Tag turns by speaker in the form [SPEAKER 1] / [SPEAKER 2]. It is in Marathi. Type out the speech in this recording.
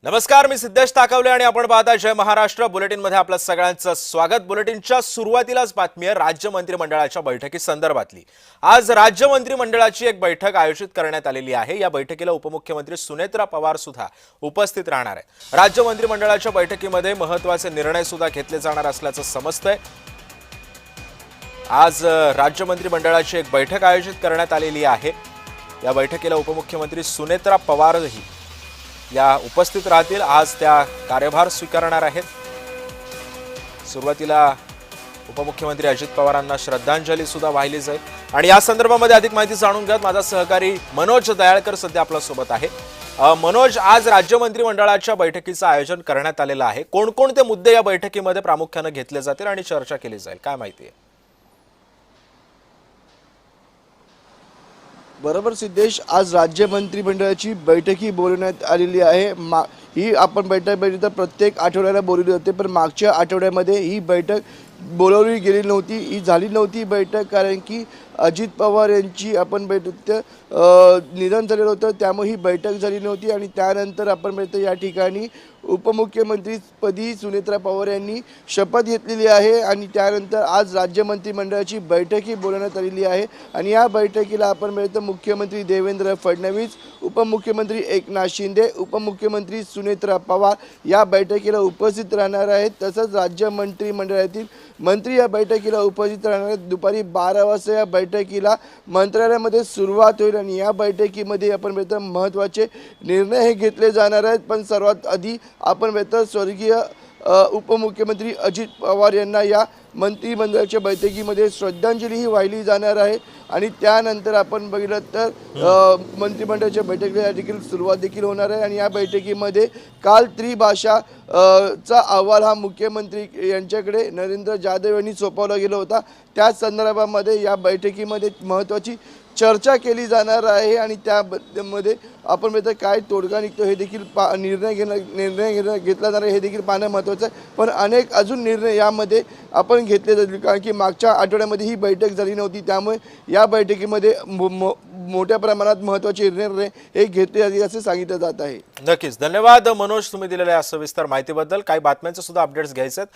[SPEAKER 1] नमस्कार, मी सिद्धेश ताकवले आणि आपण पाहता जय महाराष्ट्र बुलेटिन मध्ये आपलं सगळ्यांचं स्वागत। बुलेटिनच्या सुरुवातीलाच बातमी आहे राज्य मंत्रिमंडळाच्या बैठकीसंदर्भातली। आज राज्य मंत्रिमंडळाची एक बैठक आयोजित करण्यात आलेली आहे। या बैठकीला उपमुख्यमंत्री सुनेत्रा पवार सुद्धा उपस्थित राहणार आहेत। राज्य मंत्रिमंडळाच्या बैठकीमध्ये महत्त्वाचे निर्णय सुद्धा घेतले जाणार असल्याचं समजतंय। आज राज्य मंत्रिमंडळाची एक बैठक आयोजित करण्यात आलेली आहे। या बैठकीला उपमुख्यमंत्री सुनेत्रा पवारही या उपस्थित राहतील। आज त्या कार्यभार स्वीकारणार आहेत। सुरुवातीला उपमुख्यमंत्री अजित पवारांना श्रद्धांजली सुद्धा वाहिली जाईल आणि या संदर्भामध्ये अधिक माहिती जाणून घेत माझा सहकारी मनोज दयाळकर सध्या आपल्या सोबत आहे। मनोज, आज राज्य मंत्रिमंडळाच्या बैठकीचं आयोजन करण्यात आलेलं आहे। कोणकोणते मुद्दे या बैठकीमध्ये प्रामुख्याने घेतले जातील आणि चर्चा केली जाईल, काय माहिती आहे?
[SPEAKER 2] बरोबर सिद्धेश, आज राज्य मंत्रिमंडळाची बैठकी बोलवण्यात आलेली आहे। ही आपण बैठक बघितलं तर प्रत्येक आठवड्याला बोलवली जाते, पण मागच्या आठवड्यामध्ये ही बैठक बोलवली गेली नव्हती, ही झाली नव्हती बैठक, कारण की अजित पवार यांची आपण बैठक निधन झालेलं होतं, त्यामुळे ही बैठक झाली नव्हती। आणि त्यानंतर आपण बैठक या ठिकाणी उपमुख्यमंत्रीपदी सुनेत्रा पवार यांनी शपथ घेतलेली आहे आणि त्यानंतर आज राज्य मंत्रिमंडळाची बैठकी बोलवण्यात आलेली आहे। आणि या बैठकीला आपण बैठक मुख्यमंत्री देवेंद्र फडणवीस, उपमुख्यमंत्री एकनाथ शिंदे, उपमुख्यमंत्री सुनेत्रा पवार या बैठकीला उपस्थित राहणार आहेत। तसंच राज्य मंत्रिमंडळातील मंत्री या बैठकीला उपस्थित राहणार आहेत। दुपारी 12 वाजता या बैठकीला मंत्रालयामध्ये सुरुवात होईल आणि या बैठकीमध्ये आपण बैठक महत्त्वाचे निर्णय हे घेतले जाणार आहेत। पण सर्वात आधी आपण बैठक स्वर्गीय उपमुख्यमंत्री अजित पवार यांना या मंत्रिमंडळाच्या बैठकीमध्ये श्रद्धांजलीही वाहिली जाणार आहे। आणि त्यानंतर आपण बघितलं तर मंत्रिमंडळाच्या बैठकीला देखील सुरुवात देखील होणार आहे। आणि या बैठकीमध्ये काल त्रिभाषा चा अहवाल हा मुख्यमंत्री यांच्याकडे नरेंद्र जाधव यांनी सोपवला गेला होता। त्या संदर्भामध्ये या बैठकीमध्ये महत्त्वाची चर्चा केली जाणार आहे आणि त्यामध्ये आपण बघतो काय तोडगा निघतो हे देखील निर्णय घेतला जाणार हे देखील पाहणं महत्त्वाचं आहे। पण अनेक अजून निर्णय यामध्ये आपण घेतले जातील, कारण की मागच्या आठवड्यामध्ये ही बैठक झाली नव्हती, त्यामुळे या बैठकीमध्ये मोठ्या प्रमाणात महत्त्वाचे निर्णय हे घेतले जातील असे सांगितलं जात आहे।
[SPEAKER 1] नक्कीच, धन्यवाद मनोज, तुम्ही दिलेल्या सविस्तर माहितीबद्दल। काही बातम्यांचे सुद्धा अपडेट्स घ्यायचे आहेत